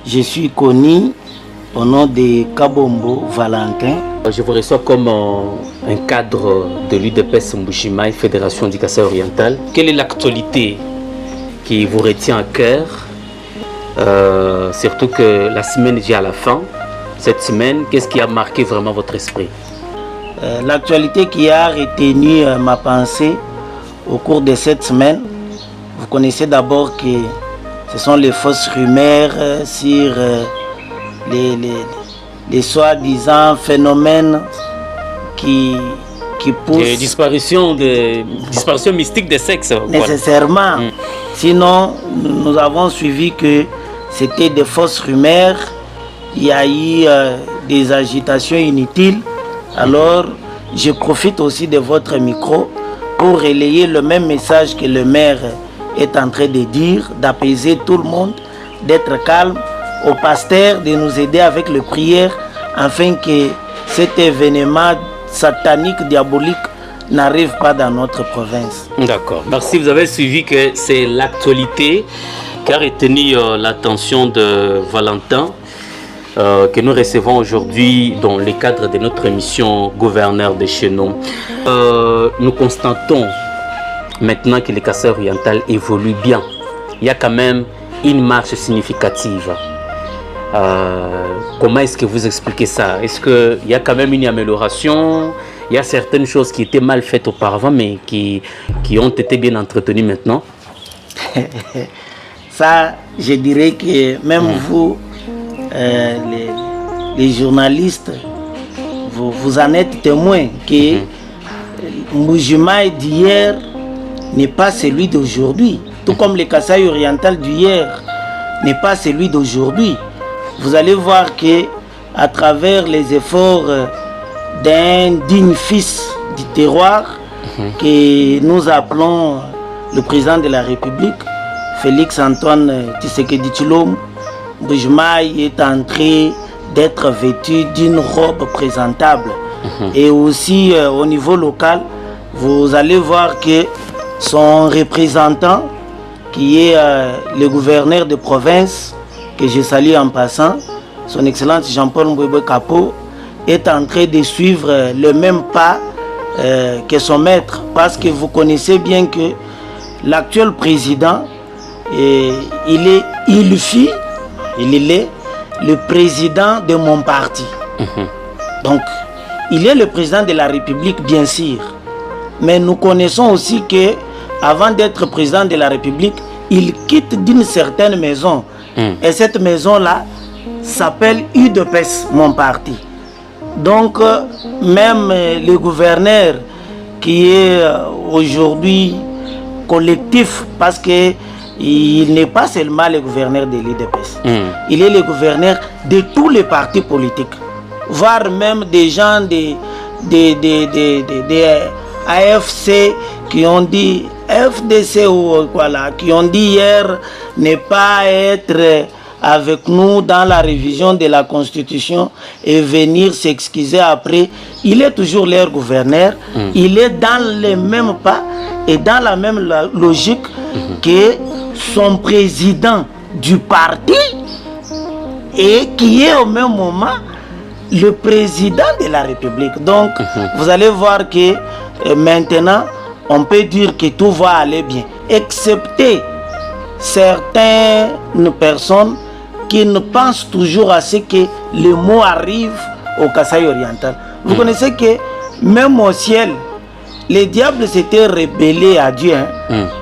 Je suis connu au nom de Kabombo Valentin. Je vous reçois comme un cadre de l'UDPS Mbujimayi, Fédération du Kasaï oriental. Quelle est l'actualité qui vous retient à cœur, surtout que la semaine est déjà à la fin? Cette semaine, qu'est-ce qui a marqué vraiment votre esprit? L'actualité qui a retenu ma pensée au cours de cette semaine, vous connaissez d'abord que ce sont les fausses rumeurs sur les soi-disant phénomènes qui poussent... Des disparitions mystiques de sexe. Nécessairement. Voilà. Sinon, nous avons suivi que c'était des fausses rumeurs. Il y a eu des agitations inutiles. Alors, je profite aussi de votre micro pour relayer le même message que le maire est en train de dire, d'apaiser tout le monde, d'être calme, au pasteur de nous aider avec les prières afin que cet événement satanique, diabolique n'arrive pas dans notre province. D'accord. Merci. Vous avez suivi que c'est l'actualité qui a retenu l'attention de Valentin, que nous recevons aujourd'hui dans le cadre de notre émission Gouverneur de chez nous. Nous constatons maintenant que le Kasaï oriental évolue bien. Il y a quand même une marche significative. Comment est-ce que vous expliquez ça? Est-ce qu'il y a quand même une amélioration? Il y a certaines choses qui étaient mal faites auparavant, mais qui ont été bien entretenues maintenant? Ça, je dirais que même vous, les journalistes, vous en êtes témoins que Mbujimayi d'hier n'est pas celui d'aujourd'hui. Tout comme le Kasaï oriental d'hier n'est pas celui d'aujourd'hui. Vous allez voir que à travers les efforts d'un digne fils du terroir que nous appelons le président de la République, Félix Antoine Tshisekedi Tshilombo, Mbujimayi est en train d'être vêtu d'une robe présentable. Et aussi au niveau local, vous allez voir que son représentant, qui est le gouverneur de province, que je salue en passant, son Excellence Jean-Paul Mbwebwe Kapo, est en train de suivre le même pas que son maître. Parce que vous connaissez bien que l'actuel président, il est le président de mon parti. Donc, il est le président de la République, bien sûr. Mais nous connaissons aussi que avant d'être président de la République, il quitte d'une certaine maison. Et cette maison-là s'appelle UDPS, mon parti. Donc, même le gouverneur qui est aujourd'hui collectif, parce qu'il n'est pas seulement le gouverneur de l'UDPS, il est le gouverneur de tous les partis politiques, voire même des gens de AFC qui ont dit, FDC ou voilà, qui ont dit hier ne pas être avec nous dans la révision de la Constitution et venir s'excuser après. Il est toujours leur gouverneur, il est dans les mêmes pas et dans la même logique que son président du parti et qui est au même moment le président de la République. Donc, vous allez voir que maintenant, on peut dire que tout va aller bien, excepté certaines personnes qui ne pensent toujours à ce que le mot arrive au Kasaï oriental. Vous connaissez que même au ciel, les diables s'étaient rebellés à Dieu.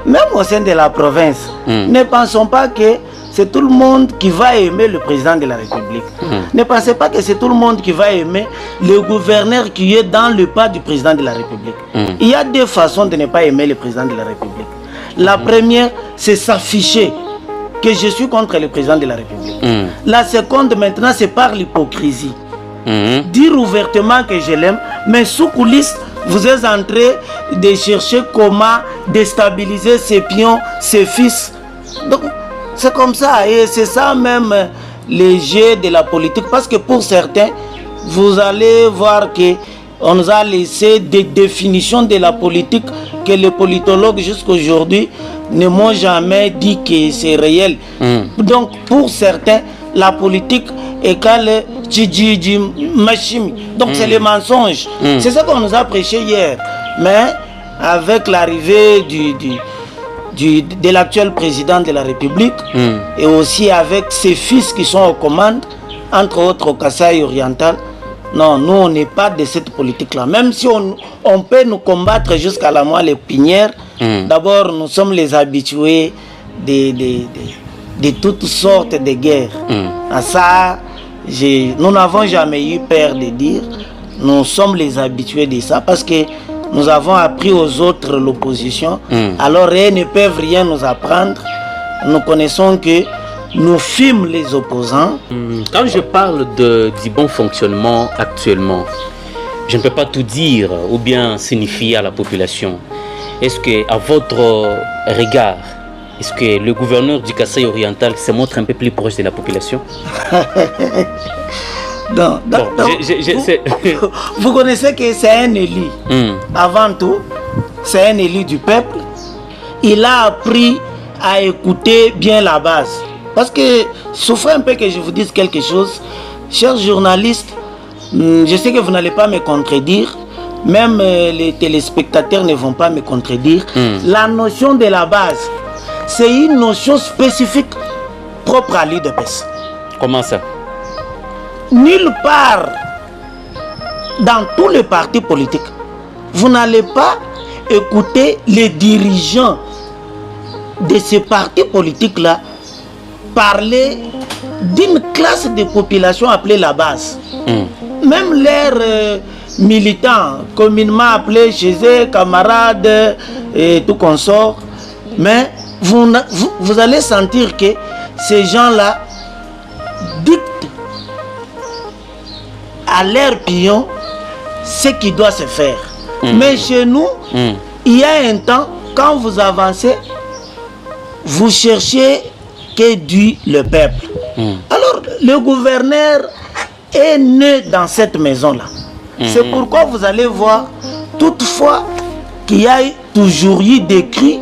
Même au sein de la province, ne pensons pas que c'est tout le monde qui va aimer le président de la République. Ne pensez pas que c'est tout le monde qui va aimer le gouverneur qui est dans le pas du président de la République. Il y a deux façons de ne pas aimer le président de la République. La première, c'est s'afficher que je suis contre le président de la République. La seconde, maintenant, c'est par l'hypocrisie. Dire ouvertement que je l'aime, mais sous coulisses, vous êtes en train de chercher comment déstabiliser ses pions, ses fils. Donc, c'est comme ça, et c'est ça même les jeux de la politique, parce que pour certains, vous allez voir que on nous a laissé des définitions de la politique que les politologues jusqu'aujourd'hui ne m'ont jamais dit que c'est réel. Donc pour certains, la politique égale Tchidji Machimi. Donc c'est les mensonges. C'est ça qu'on nous a prêché hier. Mais avec l'arrivée de l'actuel président de la République et aussi avec ses fils qui sont aux commandes, entre autres au Kasaï oriental, non, nous on n'est pas de cette politique-là. Même si on peut nous combattre jusqu'à la moelle épinière, d'abord nous sommes les habitués de toutes sortes de guerres. À ça, nous n'avons jamais eu peur de dire, nous sommes les habitués de ça parce que nous avons appris aux autres l'opposition, alors ils ne peuvent rien nous apprendre. Nous connaissons que nous filmons les opposants. Quand je parle du bon fonctionnement actuellement, je ne peux pas tout dire ou bien signifier à la population. Est-ce que, à votre regard, est-ce que le gouverneur du Kasaï oriental se montre un peu plus proche de la population? Vous connaissez que c'est un élu. Avant tout, c'est un élu du peuple. Il a appris à écouter bien la base. Parce que, souffrez un peu que je vous dise quelque chose. Chers journalistes, je sais que vous n'allez pas me contredire. Même les téléspectateurs ne vont pas me contredire. La notion de la base, c'est une notion spécifique propre à l'UDPS. Comment ça? Nulle part dans tous les partis politiques, vous n'allez pas écouter les dirigeants de ces partis politiques-là parler d'une classe de population appelée la base. Même leurs militants, communément appelés chez eux, camarades et tout consort, mais vous allez sentir que ces gens-là dictent à l'air pion ce qui doit se faire. Mais chez nous, il y a un temps, quand vous avancez, vous cherchez que dit le peuple. Alors, le gouverneur est né dans cette maison-là. C'est pourquoi vous allez voir, toutefois, qu'il y a toujours eu des cris,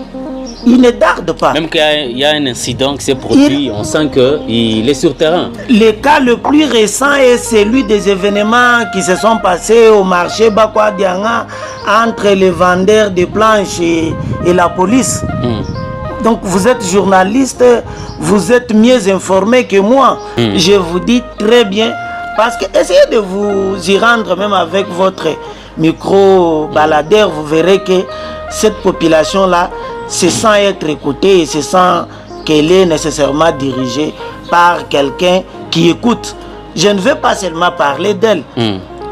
il ne tarde pas. Même qu'il y a un incident qui s'est produit, on sent qu'il est sur terrain. Le cas le plus récent est celui des événements qui se sont passés au marché Bakwa Dianga entre les vendeurs de planches et la police. Donc vous êtes journaliste, vous êtes mieux informé que moi. Je vous dis très bien, parce que essayez de vous y rendre même avec votre micro baladeur, vous verrez que cette population-là se sent être écoutée et se sent qu'elle est nécessairement dirigée par quelqu'un qui écoute. Je ne veux pas seulement parler d'elle,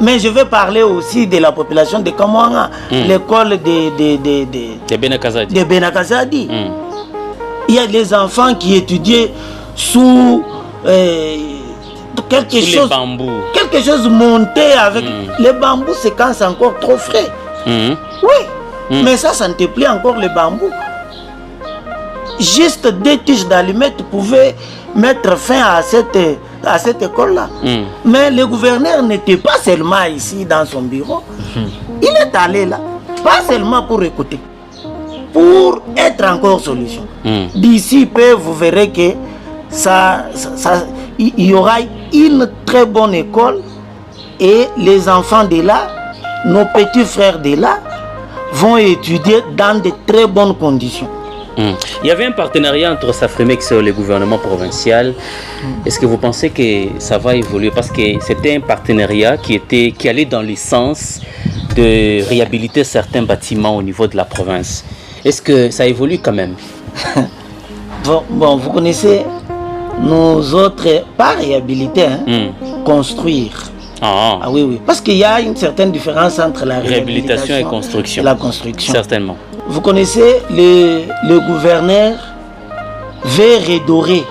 mais je veux parler aussi de la population de Kamwanga, l'école de Benakazadi. Il y a des enfants qui étudiaient sous quelque chose monté avec les bambous, c'est quand c'est encore trop frais. Oui, mais ça ne te plaît encore le bambou. Juste 2 tiges d'allumettes pouvaient mettre fin à cette école-là. Mais le gouverneur n'était pas seulement ici dans son bureau. Il est allé là, pas seulement pour écouter, pour être encore solution. D'ici peu, vous verrez que il y aura une très bonne école et les enfants de là, nos petits frères de là, vont étudier dans de très bonnes conditions. Il y avait un partenariat entre Safrimex et le gouvernement provincial. Est-ce que vous pensez que ça va évoluer? Parce que c'était un partenariat qui allait dans le sens de réhabiliter certains bâtiments au niveau de la province. Est-ce que ça évolue quand même? Bon, vous connaissez, nous autres, pas réhabiliter, construire. Ah oui. Parce qu'il y a une certaine différence entre la réhabilitation et construction. La construction. Certainement. Vous connaissez, le gouverneur veut redorer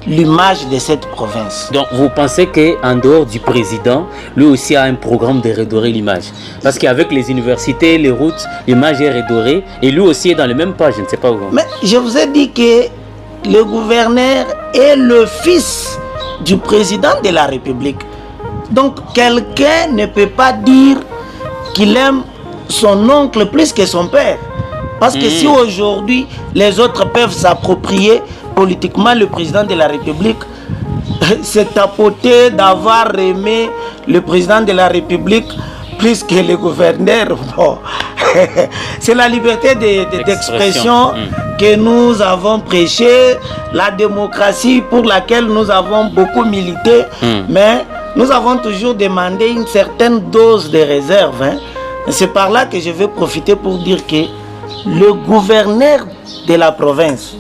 l'image de cette province. Donc vous pensez qu'en dehors du président, lui aussi a un programme de redorer l'image? Parce qu'avec les universités, les routes, l'image est redorée et lui aussi est dans le même pas, je ne sais pas où. Mais je vous ai dit que le gouverneur est le fils du président de la République. Donc quelqu'un ne peut pas dire qu'il aime son oncle plus que son père. Parce que si aujourd'hui les autres peuvent s'approprier politiquement le président de la République, se tapoter d'avoir aimé le président de la République plus que le gouverneur. Bon. C'est la liberté d'expression que nous avons prêché, la démocratie pour laquelle nous avons beaucoup milité, mais nous avons toujours demandé une certaine dose de réserve. Hein. C'est par là que je vais profiter pour dire que le gouverneur de la province,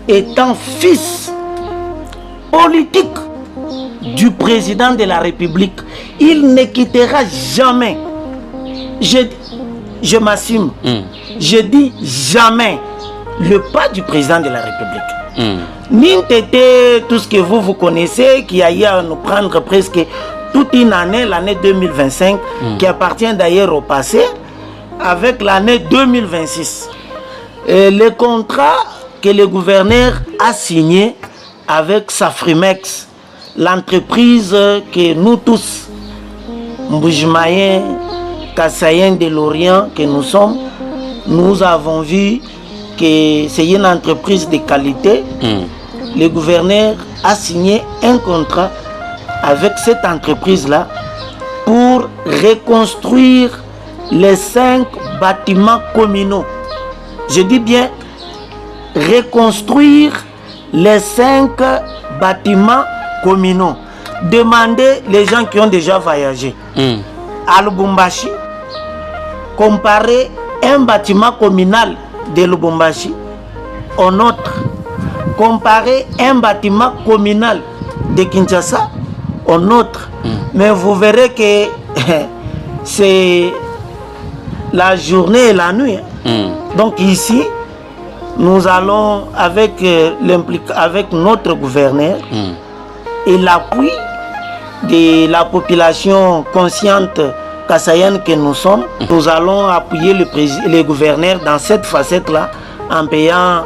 étant fils politique du président de la République, il ne quittera jamais. Je m'assume. Je dis jamais le pas du président de la République. N'était tout ce que vous connaissez, qui a eu à nous prendre presque toute une année, l'année 2025, qui appartient d'ailleurs au passé, avec l'année 2026. Le contrat que le gouverneur a signé avec Safrimex, l'entreprise que nous tous, Mbujimayen, Kassayen de l'Orient que nous sommes, nous avons vu que c'est une entreprise de qualité. Le gouverneur a signé un contrat avec cette entreprise-là pour reconstruire les 5 bâtiments communaux. Je dis bien reconstruire les 5 bâtiments communaux. Demandez les gens qui ont déjà voyagé à Lubumbashi, comparer un bâtiment communal de Lubumbashi au nôtre, comparer un bâtiment communal de Kinshasa au nôtre, mais vous verrez que c'est la journée et la nuit. Donc ici, nous allons avec notre gouverneur et l'appui de la population consciente kassaïenne que nous sommes, nous allons appuyer le gouverneur dans cette facette-là en payant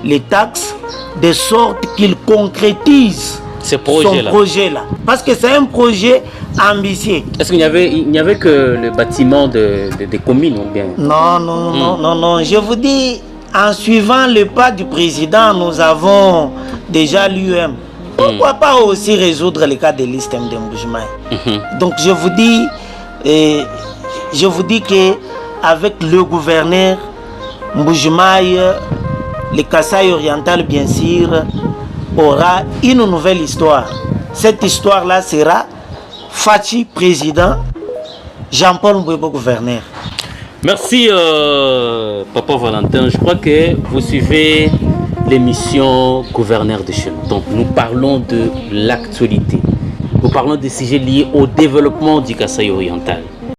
les taxes de sorte qu'il concrétise son projet-là. Parce que c'est un projet ambitieux. Est-ce qu'il n'y avait que le bâtiment des communes ou bien? Non. Je vous dis, en suivant le pas du président, nous avons déjà l'UM. Pourquoi pas aussi résoudre le cas de l'ISTEM de Mbujimayen? Donc je vous dis que avec le gouverneur Mbujimayen, le Kasaï oriental bien sûr aura une nouvelle histoire. Cette histoire-là sera Fachi président, Jean-Paul Mbouebo gouverneur. Merci Papa Valentin. Je crois que vous suivez l'émission Gouverneur de chez nous. Donc nous parlons de l'actualité. Nous parlons des sujets liés au développement du Kasaï oriental.